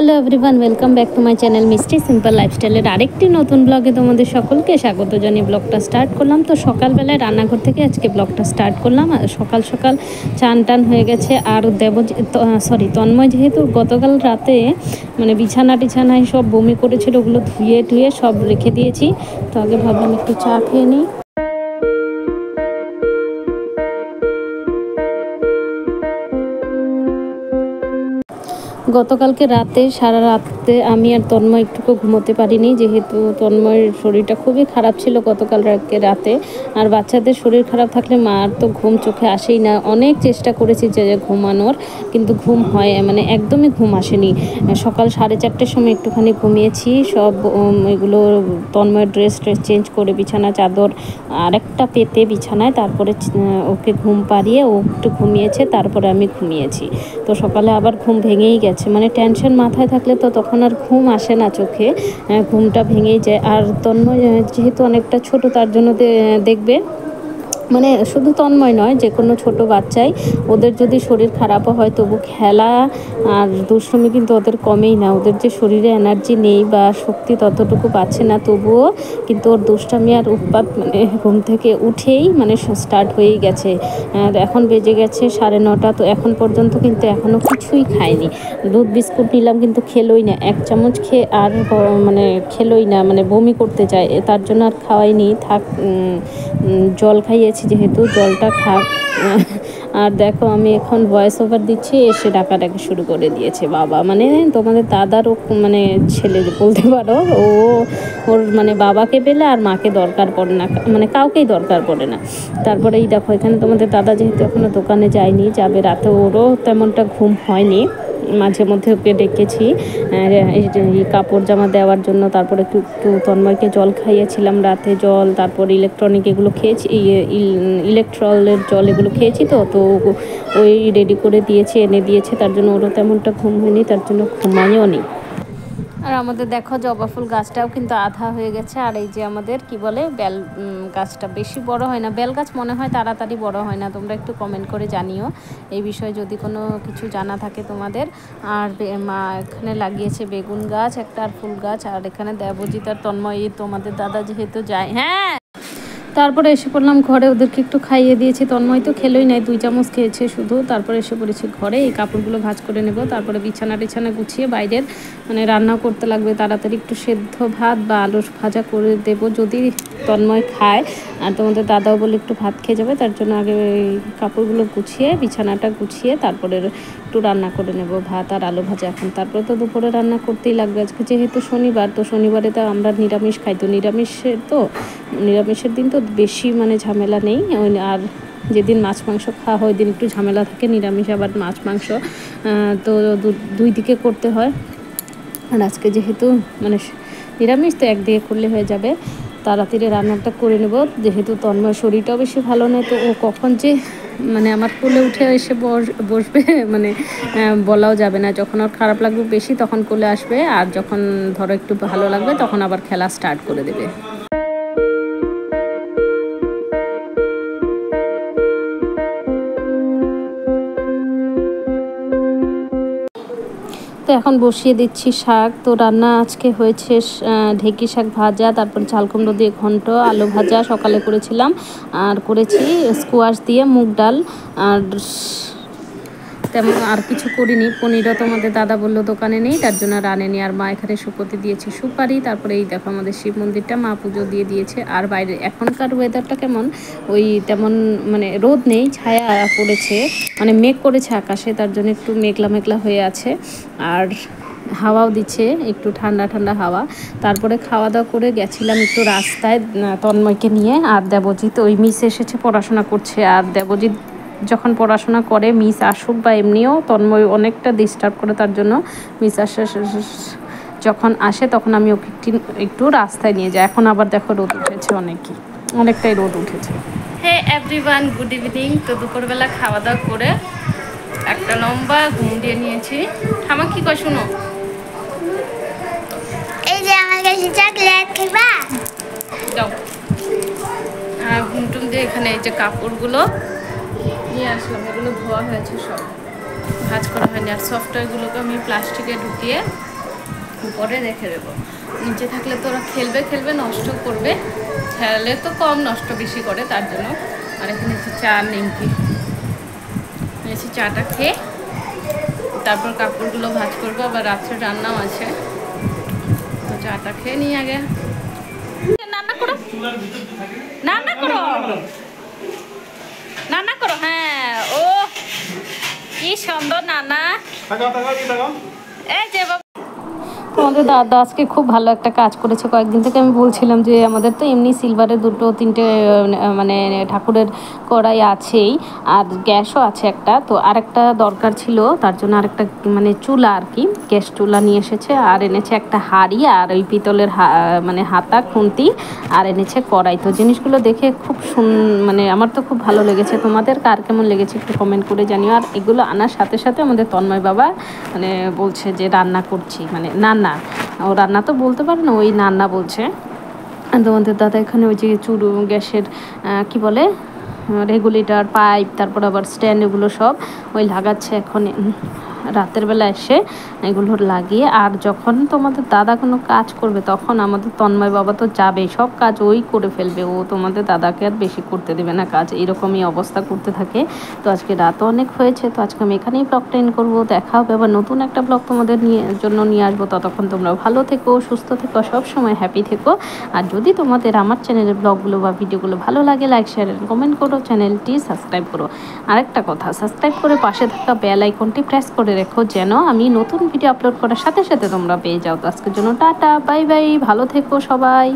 Hello everyone, welcome back to my channel মিষ্টি simple লাইফস্টাইলের আরেকটি নতুন ব্লগে তোমাদের সকলকে স্বাগত জানিয়ে ব্লগটা স্টার্ট করলাম। তো সকালবেলায় রান্নাঘর থেকে আজকে ব্লগটা স্টার্ট করলাম। সকাল সকাল চান টান হয়ে গেছে। আর তন্ময় যেহেতু গতকাল রাতে মানে বিছানায় সব বমি করেছিল, ওগুলো ধুয়ে টুয়ে সব রেখে দিয়েছি। তো আগে ভাবলাম একটু চা খেয়ে নিই। গতকালকে রাতে সারা রাতে আমি আর তন্ময় একটুকু ঘুমোতে পারিনি, যেহেতু তন্ময়ের শরীরটা খুবই খারাপ ছিল গতকাল রাতে। আর বাচ্চাদের শরীর খারাপ থাকলে মার তো ঘুম চোখে আসেই না। অনেক চেষ্টা করেছি যে ঘুমানোর, কিন্তু ঘুম হয় মানে একদমই ঘুম আসেনি। সকাল 4:30টার সময় একটুখানি ঘুমিয়েছি। সব এগুলো তন্ময়ের ড্রেস চেঞ্জ করে বিছানা চাদর আর একটা পেতে বিছানায়, তারপরে ওকে ঘুম পাড়িয়ে ও একটু ঘুমিয়েছে, তারপরে আমি ঘুমিয়েছি। তো সকালে আবার ঘুম ভেঙেই গেছে। মানে টেনশন মাথায় থাকলে তো তখন আর ঘুম আসে না চোখে, ঘুমটা ভেঙেই যায়। আর তন্ময় যেহেতু অনেকটা ছোট, তার জন্য দেখবে মানে শুধু তন্ময় নয়, যে কোনো ছোটো বাচ্চাই ওদের যদি শরীর খারাপও হয় তবু খেলা আর দুষ্টুমি কিন্তু ওদের কমেই না। ওদের যে শরীরে এনার্জি নেই বা শক্তি ততটুকু পাচ্ছে না, তবুও কিন্তু ওর দুষ্টামি আর উৎপাত মানে ঘুম থেকে উঠেই মানে স্টার্ট হয়েই গেছে। এখন বেজে গেছে 9:30। তো এখন পর্যন্ত কিন্তু এখনও কিছুই খায়নি। দুধ বিস্কুট নিলাম কিন্তু খেলোই না, এক চামচ খেয়ে আর মানে খেলোই না, মানে বমি করতে চায়। তার জন্য আর খাওয়াইনি, থাক জল খাইয়েছি, যেহেতু জলটা খাক। আর দেখো আমি এখন ভয়েস ওভার দিচ্ছি, এসে ডাকাডাকি শুরু করে দিয়েছে বাবা, মানে তোমাদের দাদারও মানে ছেলে বলতে পারো। ওর মানে বাবাকে পেলে আর মাকে দরকার পড়ে না, মানে কাউকেই দরকার পড়ে না। তারপরে এই দেখো এখানে তোমাদের দাদা যেহেতু এখনও দোকানে যায়নি, যাবে রাতে, ওরও তেমনটা ঘুম হয়নি। মাঝে মধ্যে ওকে ডেকেছি কাপড় জামা দেওয়ার জন্য। তারপরে একটু তন্ময়কে জল খাইয়েছিলাম রাতে, জল, তারপর ইলেকট্রনিক এগুলো খেয়েছি, ইলেকট্রলের জল এগুলো খেয়েছি। তো ওই রেডি করে দিয়েছে, এনে দিয়েছে, তার জন্য ওরও তেমনটা ঘুম হয়নি, তার জন্য ঘুমায়ও নি। আর আমাদের দেখো জবা ফুল গাছটাও কিন্তু আধা হয়ে গেছে। আর এই যে আমাদের কি বলে বেল গাছটা বেশি বড় হয় না, বেল গাছ মনে হয় তাড়াতাড়ি বড় হয় না। তোমরা একটু কমেন্ট করে জানিও এই বিষয়ে যদি কোনো কিছু জানা থাকে তোমাদের। আর মা এখানে লাগিয়েছে বেগুন গাছ একটা, আর ফুল গাছ। আর এখানে দেবজিৎ আর তন্ময়, তোমাদের দাদা যেহেতু যায়, হ্যাঁ। তারপরে এসে পড়লাম ঘরে, ওদেরকে একটু খাইয়ে দিয়েছি। তন্ময় তো খেলোই নাই, 2 চামচ খেয়েছে শুধু। তারপরে এসে পড়েছি ঘরে, এই কাপড়গুলো ভাঁজ করে নেব, তারপরে বিছানা গুছিয়ে বাইরের মানে রান্না করতে লাগবে তাড়াতাড়ি। একটু সেদ্ধ ভাত বা আলু ভাজা করে দেব যদি তন্ময় খায়। আর তোমাদের দাদাও বলে একটু ভাত খেয়ে যাবে, তার জন্য আগে কাপড়গুলো গুছিয়ে বিছানাটা গুছিয়ে তারপরে একটু রান্না করে নেব, ভাত আর আলু ভাজা এখন। তারপরে তো দুপুরে রান্না করতেই লাগবে। আজকে যেহেতু শনিবার, তো শনিবারে তো আমরা নিরামিষ খাই। তো নিরামিষের দিন তো বেশি মানে ঝামেলা নেই। আর যেদিন মাছ মাংস খাওয়া হয় ওই দিন একটু ঝামেলা থাকে, নিরামিষ আবার মাছ মাংস তো দুই দিকে করতে হয়। আর আজকে যেহেতু মানে নিরামিষ, তো একদিকে করলে হয়ে যাবে। তাড়াতাড়ি রান্নাটা করে নেব, যেহেতু তন্ময় শরীরটাও বেশি ভালো নয়। তো ও কখন যে মানে আমার কোলে উঠে এসে বসবে মানে বলাও যাবে না। যখন ওর খারাপ লাগবে বেশি তখন কোলে আসবে, আর যখন ধরো একটু ভালো লাগবে তখন আবার খেলা স্টার্ট করে দেবে। তো এখন বসিয়ে দিচ্ছি শাক। তো রান্না আজকে হয়েছে ঢেঁকি শাক ভাজা, তারপর ঝাল কুমড়ো দিয়ে ঘন্ট, আলু ভাজা সকালে করেছিলাম, আর করেছি স্কোয়াশ দিয়ে মুগ ডাল। আর তেমন আর কিছু করিনি। পনিরও তোমাদের দাদা বললো দোকানে নেই, তার জন্য আর আনেনি। আর মা এখানে শুকোতে দিয়েছে সুপারি। তারপরে এই দেখো আমাদের শিব মন্দিরটা মা পুজো দিয়ে দিয়েছে। আর বাইরে এখনকার ওয়েদারটা কেমন, তেমন মানে রোদ নেই, ছায়া পড়েছে, মানে মেঘ করেছে আকাশে, তার জন্য একটু মেঘলা মেঘলা হয়ে আছে। আর হাওয়াও দিচ্ছে, একটু ঠান্ডা ঠান্ডা হাওয়া। তারপরে খাওয়া দাওয়া করে গেছিলাম একটু রাস্তায় তন্ময়কে নিয়ে। আর দেবজিৎ ওই মিস এসেছে, পড়াশোনা করছে। আর দেবজিৎ যখন পড়াশোনা করে, মিস আসুক বা এমনিও, তন্ময় অনেকটা ডিস্টার্ব করে, তার জন্য মিস যখন আসে তখন আমি ওকে একটু রাস্তায় নিয়ে যাই। এখন আবার দেখো রোদ উঠেছে, অনেকটাই রোদ উঠেছে। Hey everyone, good evening. তো দুপুরবেলা খাওয়া দাওয়া করে একটা লম্বা ঘুম দিয়ে নিয়েছি। আমার কি কয় শুনো, এই যে আমার কাছে চকলেট খাবা, যাও। হ্যাঁ, ঘুম টুম দিয়ে এখানে এই যে কাপড়গুলো নিয়ে আসলাম, এগুলো ধোয়া হয়েছে, সব ভাঁজ করা হয়নি। আর সফটওয়্যারগুলোকে আমি প্লাস্টিকে ঢুকিয়ে উপরে রেখে দেবো। নিচে থাকলে তো ওরা খেলবে খেলবে নষ্ট করবে, খেলে তো কম নষ্ট বেশি করে, তার জন্য। আর এখানে হচ্ছে চা নিমকি নিয়েছি, চাটা খেয়ে তারপর কাপড়গুলো ভাঁজ করবো, আবার রাত্রে রান্নাও আছে, তো চাটা খেয়ে নিয়ে আগে রান্না করো, রান্না করো, রান্না করো। হ্যাঁ, ও কি সুন্দর নানা। এই যে তোমাদের দাদা আজকে খুব ভালো একটা কাজ করেছে। কয়েকদিন থেকে আমি বলছিলাম যে আমাদের তো এমনি সিলভারের 2-3টে মানে ঠাকুরের কড়াই আছেই, আর গ্যাসও আছে একটা, তো আরেকটা দরকার ছিল, তার জন্য আরেকটা মানে চুলা আর কি, গ্যাস চুলা নিয়ে এসেছে। আর এনেছে একটা হাঁড়ি, আর ওই পিতলের মানে হাতা খুন্তি, আর এনেছে কড়াই। তো জিনিসগুলো দেখে খুব মানে আমার তো খুব ভালো লেগেছে। তোমাদের কার কেমন লেগেছে একটু কমেন্ট করে জানিও। আর এগুলো আনার সাথে সাথে আমাদের তন্ময় বাবা মানে বলছে যে রান্না করছি, মানে নান্না, ও রান্না তো বলতে পারে না, ওই নান্না বলছে। তোমাদের দাদা এখানে ওই যে চুরু গ্যাসের কি বলে রেগুলেটর পাইপ, তারপর আবার স্ট্যান্ড, এগুলো সব ওই লাগাচ্ছে এখন রাতের বেলা এসে এগুলো লাগিয়ে। আর যখন তোমাদের দাদা কোনো কাজ করবে তখন আমাদের তন্ময় বাবা তো যাবেই, সব কাজ ওই করে ফেলবে, ও তোমাদের দাদাকে আর বেশি করতে দেবে না কাজ, এরকমই অবস্থা করতে থাকে। তো আজকে রাতও অনেক হয়েছে, তো আজকে আমি এখানেই ব্লগটা এন্ড করবো। দেখা হবে আবার নতুন একটা ব্লগ তোমাদের জন্য নিয়ে আসবো। ততক্ষণ তোমরা ভালো থেকো, সুস্থ থেকো, সবসময় হ্যাপি থেকো। আর যদি তোমাদের আমার চ্যানেলের ব্লগগুলো বা ভিডিওগুলো ভালো লাগে, লাইক শেয়ার কমেন্ট করো, চ্যানেলটি সাবস্ক্রাইব করো। আরেকটা কথা, সাবস্ক্রাইব করে পাশে থাকা বেল আইকনটি প্রেস করে রেখো, যেন আমি নতুন ভিডিও আপলোড করার সাথে সাথে তোমরা পেয়ে যাও। তো আজকের জন্য টাটা, বাই বাই, ভালো থেকো সবাই।